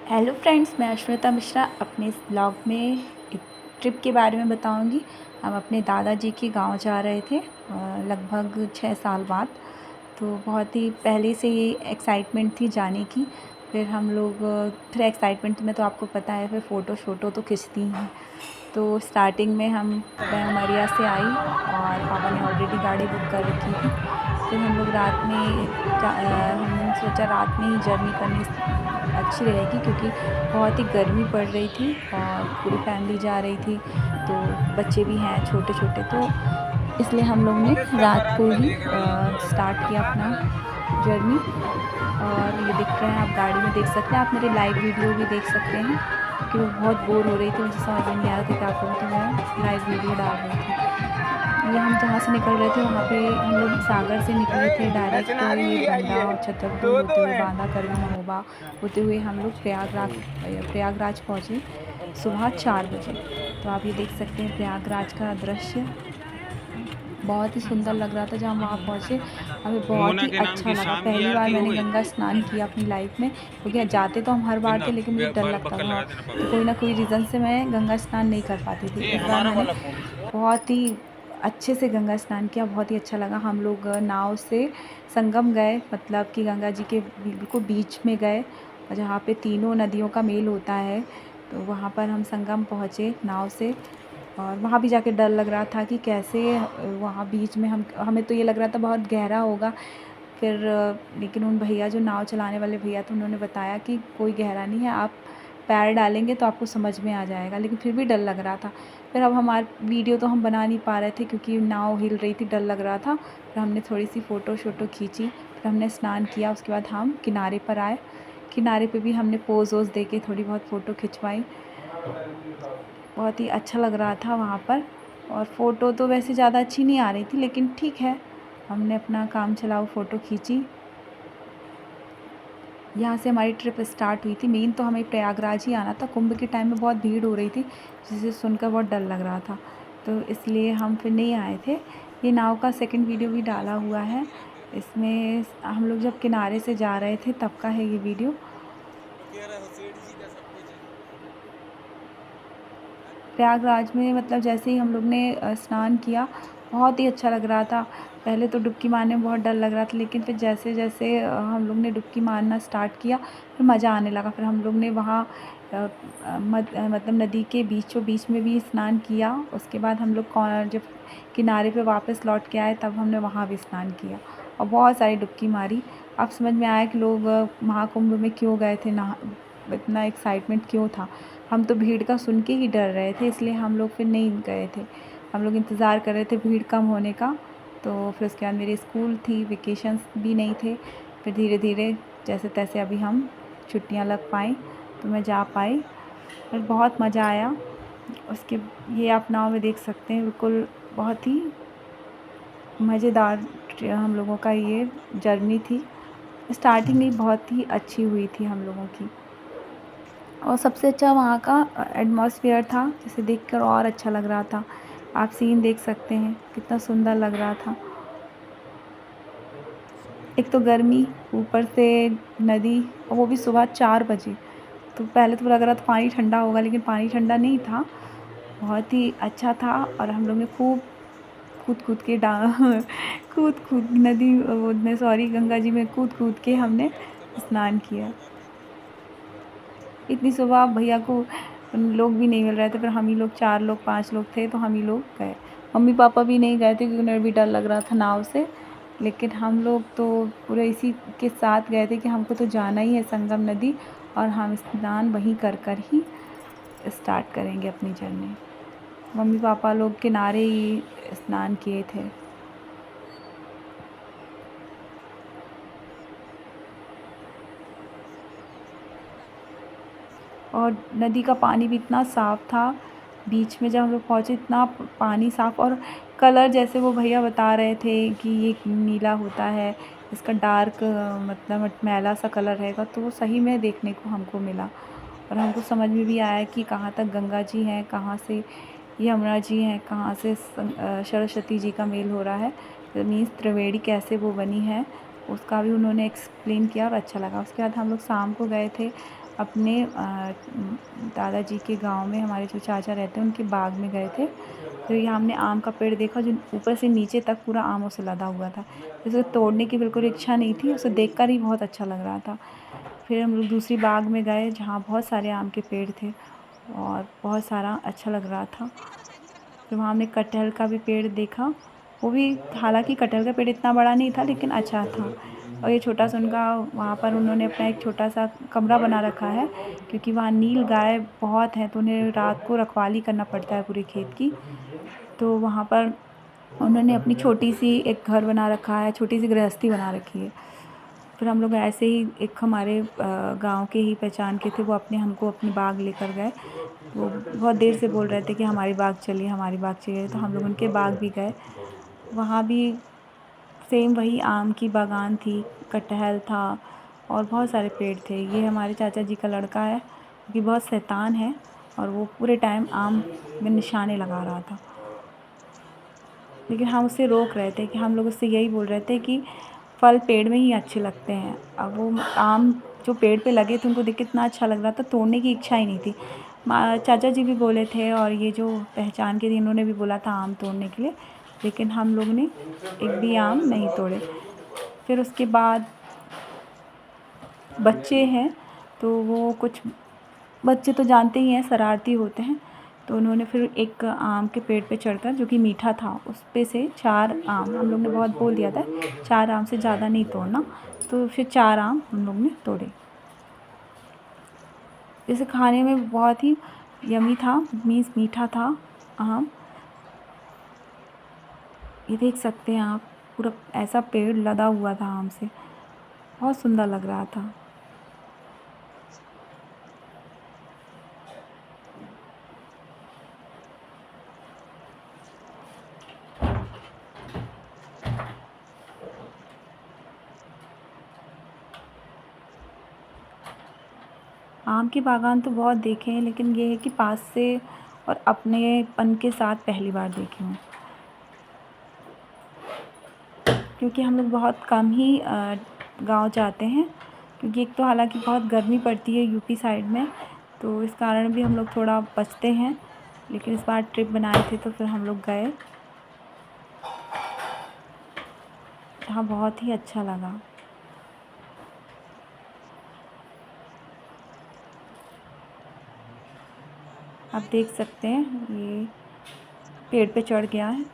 Hello friends, मैं अश्वेता मिश्रा अपने इस ब्लॉग में एक ट्रिप के बारे में बताऊंगी। हम अपने दादाजी के गांव जा रहे थे लगभग 6 साल बाद। तो बहुत ही पहले से ये एक्साइटमेंट थी जाने की। फिर हम लोग फिर एक्साइटमेंट में तो आपको पता है, फिर फ़ोटो तो खिंचती हैं। तो स्टार्टिंग में मैं उमरिया से आई और पापा ने ऑलरेडी गाड़ी बुक कर रखी थी। फिर हम लोग हमने सोचा रात में ही जर्नी करनी अच्छी रहेगी, क्योंकि बहुत ही गर्मी पड़ रही थी और पूरी फैमिली जा रही थी, तो बच्चे भी हैं छोटे छोटे। तो इसलिए हम लोग ने रात को ही स्टार्ट किया अपना जर्नी। और ये दिख रहा है, आप गाड़ी में देख सकते हैं, आप मेरे लाइव वीडियो भी देख सकते हैं, क्योंकि वो बहुत बोर हो रही थी, मुझे समझ में नहीं आ रहा था क्या करूँ, तो मैं लाइव वीडियो डाल रही थी। ये हम जहाँ से निकल रहे थे वहाँ पे हम लोग सागर से निकले थे डायरेक्ट, ये बंडा और छतरपुर होते हुए बांदा करवी महोबा होते हुए हम लोग प्रयागराज पहुँचे सुबह 4 बजे। तो आप ये देख सकते हैं प्रयागराज का दृश्य, बहुत ही सुंदर लग रहा था। जब हम वहाँ पहुँचे हमें बहुत ही अच्छा लगा। पहली बार मैंने गंगा स्नान किया अपनी लाइफ में, क्योंकि जाते तो हम हर बार थे, लेकिन मुझे डर लगता था, तो कोई ना कोई रीज़न से मैं गंगा स्नान नहीं कर पाती थी। इस बार मैंने बहुत ही अच्छे से गंगा स्नान किया, बहुत ही अच्छा लगा। हम लोग नाव से संगम गए, मतलब कि गंगा जी के बिल्कुल बीच में गए, और जहाँ पे तीनों नदियों का मेल होता है, तो वहाँ पर हम संगम पहुँचे नाव से। और वहाँ भी जाके डर लग रहा था कि कैसे वहाँ बीच में हमें तो ये लग रहा था बहुत गहरा होगा। फिर लेकिन उन भैया, जो नाव चलाने वाले भैया थे, उन्होंने बताया कि कोई गहरा नहीं है, आप पैर डालेंगे तो आपको समझ में आ जाएगा। लेकिन फिर भी डर लग रहा था। फिर अब हमारे वीडियो तो हम बना नहीं पा रहे थे, क्योंकि नाव हिल रही थी, डर लग रहा था। फिर हमने थोड़ी सी फ़ोटो शोटो खींची, फिर हमने स्नान किया। उसके बाद हम किनारे पर आए। किनारे पे भी हमने पोज़ वोज़ दे के थोड़ी बहुत फ़ोटो खिंचवाई। बहुत ही अच्छा लग रहा था वहाँ पर। और फ़ोटो तो वैसे ज़्यादा अच्छी नहीं आ रही थी, लेकिन ठीक है, हमने अपना काम चलाओ फ़ोटो खींची। यहाँ से हमारी ट्रिप स्टार्ट हुई थी। मेन तो हमें प्रयागराज ही आना था। कुंभ के टाइम में बहुत भीड़ हो रही थी, जिसे सुनकर बहुत डर लग रहा था, तो इसलिए हम फिर नहीं आए थे। ये नाव का सेकंड वीडियो भी डाला हुआ है, इसमें हम लोग जब किनारे से जा रहे थे तब का है ये वीडियो। प्रयागराज में मतलब जैसे ही हम लोग ने स्नान किया, बहुत ही अच्छा लग रहा था। पहले तो डुबकी मारने में बहुत डर लग रहा था, लेकिन फिर जैसे जैसे हम लोग ने डुबकी मारना स्टार्ट किया, फिर मज़ा आने लगा। फिर हम लोग ने वहाँ मतलब नदी के बीचों बीच में भी स्नान किया। उसके बाद हम लोग जब किनारे पे वापस लौट के आए, तब हमने वहाँ भी स्नान किया और बहुत सारी डुबकी मारी। अब समझ में आया कि लोग महाकुंभ में क्यों गए थे, नहा इतना एक्साइटमेंट क्यों था। हम तो भीड़ का सुन के ही डर रहे थे, इसलिए हम लोग फिर नहीं गए थे। हम लोग इंतज़ार कर रहे थे भीड़ कम होने का। तो फिर उसके बाद मेरी स्कूल थी, वेकेशंस भी नहीं थे। फिर धीरे धीरे जैसे तैसे अभी हम छुट्टियां लग पाई, तो मैं जा पाई। फिर बहुत मज़ा आया। उसके ये आप नाव में देख सकते हैं, बिल्कुल बहुत ही मज़ेदार हम लोगों का ये जर्नी थी। स्टार्टिंग ही बहुत ही अच्छी हुई थी हम लोगों की। और सबसे अच्छा वहाँ का एटमॉस्फेयर था, जिसे देखकर और अच्छा लग रहा था। आप सीन देख सकते हैं, कितना सुंदर लग रहा था। एक तो गर्मी, ऊपर से नदी, और वो भी सुबह 4 बजे। तो पहले तो लग रहा था पानी ठंडा होगा, लेकिन पानी ठंडा नहीं था, बहुत ही अच्छा था। और हम लोग ने खूब कूद कूद के डा कूद कूद नदी वो में सॉरी गंगा जी में कूद कूद के हमने स्नान किया। इतनी सुबह भैया को लोग भी नहीं मिल रहे थे, फिर हम ही लोग 4 लोग 5 लोग थे, तो हम ही लोग गए। मम्मी पापा भी नहीं गए थे, क्योंकि उन्हें भी डर लग रहा था नाव से। लेकिन हम लोग तो पूरे इसी के साथ गए थे कि हमको तो जाना ही है संगम नदी, और हम स्नान वहीं कर कर ही स्टार्ट करेंगे अपनी जर्नी। मम्मी पापा लोग किनारे ही स्नान किए थे। और नदी का पानी भी इतना साफ़ था। बीच में जब हम लोग पहुँचे, इतना पानी साफ़, और कलर जैसे वो भैया बता रहे थे कि ये नीला होता है, इसका डार्क मतलब मटमैला सा कलर रहेगा, तो वो सही में देखने को हमको मिला। और हमको समझ में भी आया कि कहाँ तक गंगा जी हैं, कहाँ से यमुना जी हैं, कहाँ से सरस्वती जी का मेल हो रहा है। मीन्स त्रिवेणी कैसे वो बनी है, उसका भी उन्होंने एक्सप्लेन किया और अच्छा लगा। उसके बाद हम लोग शाम को गए थे अपने दादाजी के गांव में हमारे जो चाचा रहते हैं उनके बाग में गए थे। तो यहाँ हमने आम का पेड़ देखा जो ऊपर से नीचे तक पूरा आमों से लदा हुआ था। उसे तोड़ने की बिल्कुल इच्छा नहीं थी, उसे देखकर ही बहुत अच्छा लग रहा था। फिर हम लोग दूसरी बाग में गए जहाँ बहुत सारे आम के पेड़ थे और बहुत सारा अच्छा लग रहा था। फिर वहाँ हमने कटहल का भी पेड़ देखा। वो भी, हालांकि कटहल का पेड़ इतना बड़ा नहीं था लेकिन अच्छा था। और ये छोटा सा उनका, वहाँ पर उन्होंने अपना एक छोटा सा कमरा बना रखा है, क्योंकि वहाँ नील गाय बहुत हैं तो उन्हें रात को रखवाली करना पड़ता है पूरे खेत की। तो वहाँ पर उन्होंने अपनी छोटी सी एक घर बना रखा है, छोटी सी गृहस्थी बना रखी है। फिर हम लोग ऐसे ही, एक हमारे गांव के ही पहचान के थे, वो हमको अपनी बाग लेकर गए। वो बहुत देर से बोल रहे थे कि हमारी बाग चलिए, हमारी बाग चलिए, तो हम लोग उनके बाग भी गए। वहाँ भी सेम वही आम की बागान थी, कटहल था और बहुत सारे पेड़ थे। ये हमारे चाचा जी का लड़का है, कि बहुत शैतान है, और वो पूरे टाइम आम में निशाने लगा रहा था। लेकिन हम उससे रोक रहे थे, कि हम लोग उससे यही बोल रहे थे कि फल पेड़ में ही अच्छे लगते हैं। अब वो आम जो पेड़ पे लगे थे उनको देख के इतना अच्छा लग रहा था, तोड़ने की इच्छा ही नहीं थी। चाचा जी भी बोले थे और ये जो पहचान के थे इन्होंने भी बोला था आम तोड़ने के लिए, लेकिन हम लोग ने एक भी आम नहीं तोड़े। फिर उसके बाद बच्चे हैं तो वो, कुछ बच्चे तो जानते ही हैं शरारती होते हैं, तो उन्होंने फिर एक आम के पेड़ पे चढ़कर, जो कि मीठा था, उस पे से 4 आम, हम लोग ने बहुत बोल दिया था 4 आम से ज़्यादा नहीं तोड़ना, तो फिर 4 आम हम लोग ने तोड़े। जैसे खाने में बहुत ही यमी था, मीन्स मीठा था आम। ये देख सकते हैं आप, पूरा ऐसा पेड़ लदा हुआ था आम से, बहुत सुंदर लग रहा था। आम के बागान तो बहुत देखे हैं, लेकिन ये है कि पास से और अपनेपन के साथ पहली बार देखे हूँ, क्योंकि हम लोग बहुत कम ही गांव जाते हैं। क्योंकि एक तो हालांकि बहुत गर्मी पड़ती है यूपी साइड में, तो इस कारण भी हम लोग थोड़ा बचते हैं। लेकिन इस बार ट्रिप बनाए थे तो फिर हम लोग गए, जहाँ बहुत ही अच्छा लगा। आप देख सकते हैं ये पेड़ पे चढ़ गया है,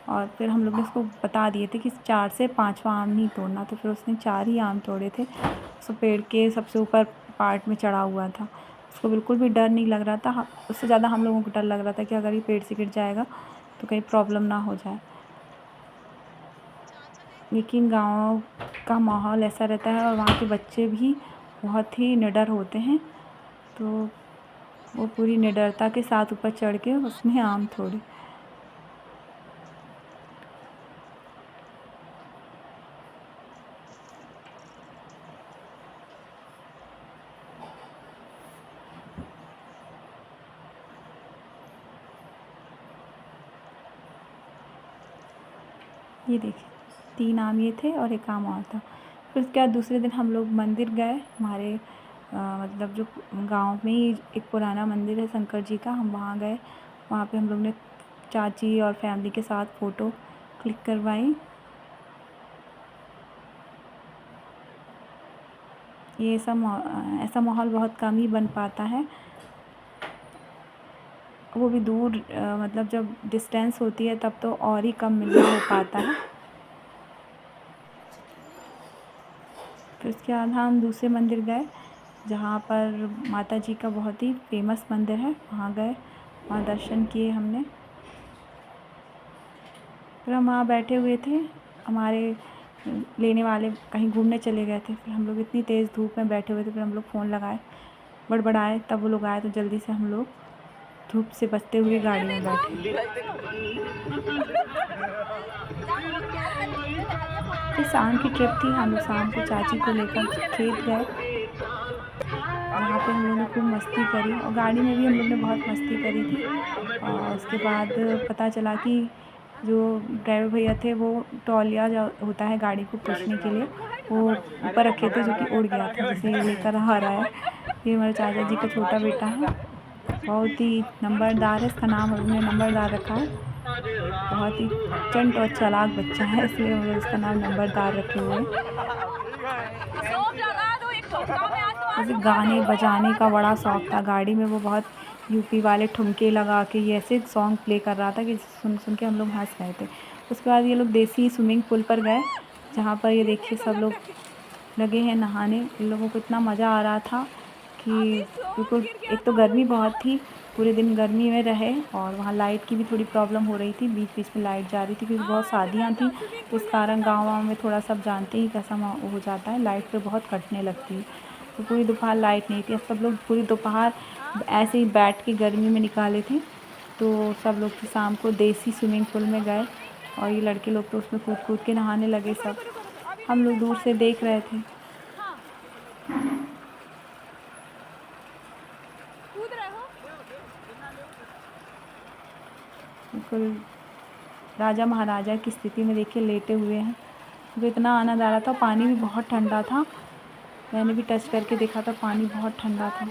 और फिर हम लोग ने उसको बता दिए थे कि 4 से 5वां आम नहीं तोड़ना, तो फिर उसने 4 ही आम तोड़े थे। उसको पेड़ के सबसे ऊपर पार्ट में चढ़ा हुआ था, उसको बिल्कुल भी डर नहीं लग रहा था। उससे ज़्यादा हम लोगों को डर लग रहा था कि अगर ये पेड़ से गिर जाएगा तो कहीं प्रॉब्लम ना हो जाए। लेकिन गाँव का माहौल ऐसा रहता है, और वहाँ के बच्चे भी बहुत ही निडर होते हैं, तो वो पूरी निडरता के साथ ऊपर चढ़ के उसने आम तोड़े। ये देखिए 3 आम ये थे और 1 आम और था। फिर उसके बाद दूसरे दिन हम लोग मंदिर गए। हमारे मतलब जो गांव में ही एक पुराना मंदिर है शंकर जी का, हम वहाँ गए। वहाँ पे हम लोग ने चाची और फैमिली के साथ फ़ोटो क्लिक करवाई। ये ऐसा माहौल बहुत कम ही बन पाता है, वो भी दूर, मतलब जब डिस्टेंस होती है तब तो और ही कम मिलना हो पाता है। फिर उसके बाद हम दूसरे मंदिर गए, जहाँ पर माता जी का बहुत ही फेमस मंदिर है, वहाँ गए, वहाँ दर्शन किए हमने। फिर हम वहाँ बैठे हुए थे, हमारे लेने वाले कहीं घूमने चले गए थे। फिर हम लोग इतनी तेज़ धूप में बैठे हुए थे, फिर हम लोग फ़ोन लगाए, बड़बड़ाए, तब वो लोग आए, तो जल्दी से हम लोग धूप से बचते हुए गाड़ी में बैठे। फिर शाम की ट्रिप थी, हम लोग शाम को चाची को लेकर खेत गए, वहाँ पे हम लोगों ने खूब मस्ती करी, और गाड़ी में भी हम लोग ने बहुत मस्ती करी थी। और उसके बाद पता चला कि जो ड्राइवर भैया थे वो तौलिया जो होता है गाड़ी को पोंछने के लिए, वो ऊपर रखे थे जो कि उड़ गया था, जिसे ये लेकर आ रहा है। ये हमारे चाचा जी का छोटा बेटा है, बहुत ही नंबरदार है, इसका नाम हमने नंबरदार रखा है। बहुत ही चंट और चालाक बच्चा है, इसलिए हम लोग इसका नाम नंबरदार रखे हुए हैं। मुझे गाने बजाने का बड़ा शौक़ था। गाड़ी में वो बहुत यूपी वाले ठुमके लगा के ये ऐसे सॉन्ग प्ले कर रहा था कि सुन सुन के हम लोग हंस रहे थे। उसके बाद ये लोग देसी स्विमिंग पूल पर गए, जहाँ पर ये देखिए सब लोग लगे हैं नहाने। इन लोगों को इतना मज़ा आ रहा था कि बिल्कुल, एक तो गर्मी बहुत थी, पूरे दिन गर्मी में रहे, और वहाँ लाइट की भी थोड़ी प्रॉब्लम हो रही थी, बीच बीच में लाइट जा रही थी क्योंकि बहुत शादियाँ थी, तो इस कारण गाँव में थोड़ा सब जानते ही कैसा हो जाता है, लाइट पे बहुत कटने लगती है। तो पूरी दोपहर लाइट नहीं थी। अब सब लोग पूरी दोपहर ऐसे ही बैठ के गर्मी में निकाले थे। तो सब लोग फिर शाम को देसी स्विमिंग पूल में गए, और ये लड़के लोग तो उसमें कूद कूद के नहाने लगे सब। हम लोग दूर से देख रहे थे। बिल्कुल राजा महाराजा की स्थिति में देखिए लेटे हुए हैं। मुझे इतना आनंद आ रहा था। पानी भी बहुत ठंडा था, मैंने भी टच करके देखा था, पानी बहुत ठंडा था।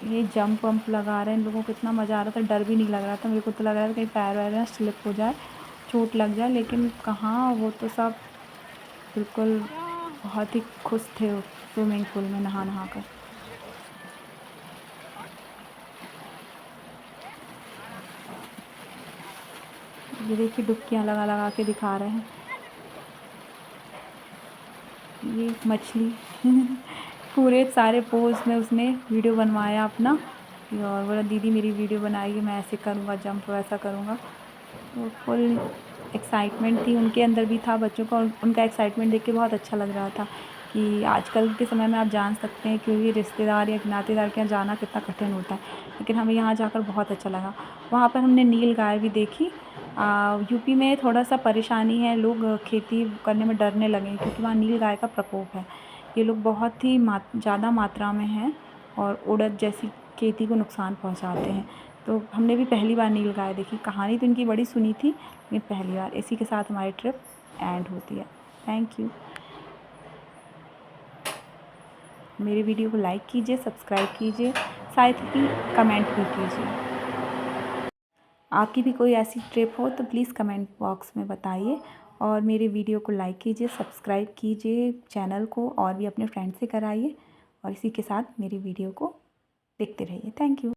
ये जंप वंप लगा रहे हैं, इन लोगों को इतना मज़ा आ रहा था, डर भी नहीं लग रहा था। मेरे को तो लग रहा था कहीं पैर वैर ना स्लिप हो जाए, चोट लग जाए, लेकिन कहाँ, वो तो सब बिल्कुल बहुत ही खुश थे उस स्विमिंग पूल में नहा नहा कर। ये देखिए डुबकियाँ लगा लगा के दिखा रहे हैं। ये मछली पूरे सारे पोज में उसने वीडियो बनवाया अपना, और बोला दीदी मेरी वीडियो बनाइए, मैं ऐसे करूँगा जंप, वैसा करूँगा। तो फुल एक्साइटमेंट थी, उनके अंदर भी था बच्चों का, और उनका एक्साइटमेंट देख के बहुत अच्छा लग रहा था कि आजकल के समय में आप जान सकते हैं कि ये रिश्तेदार या नातेदार के यहाँ जाना कितना कठिन होता है, लेकिन हमें यहाँ जाकर बहुत अच्छा लगा। वहाँ पर हमने नील गाय भी देखी। यूपी में थोड़ा सा परेशानी है, लोग खेती करने में डरने लगे हैं क्योंकि वहाँ नील गाय का प्रकोप है। ये लोग बहुत ही ज़्यादा मात्रा में हैं और उड़द जैसी खेती को नुकसान पहुँचाते हैं। तो हमने भी पहली बार नील गाय देखी। कहानी तो इनकी बड़ी सुनी थी, लेकिन पहली बार। इसी के साथ हमारी ट्रिप एंड होती है। Thank you. मेरे वीडियो को लाइक कीजिए, सब्सक्राइब कीजिए, साथ ही कमेंट भी कीजिए। आपकी भी कोई ऐसी ट्रिप हो तो प्लीज़ कमेंट बॉक्स में बताइए, और मेरे वीडियो को लाइक कीजिए, सब्सक्राइब कीजिए चैनल को, और भी अपने फ्रेंड से कराइए, और इसी के साथ मेरी वीडियो को देखते रहिए। Thank you.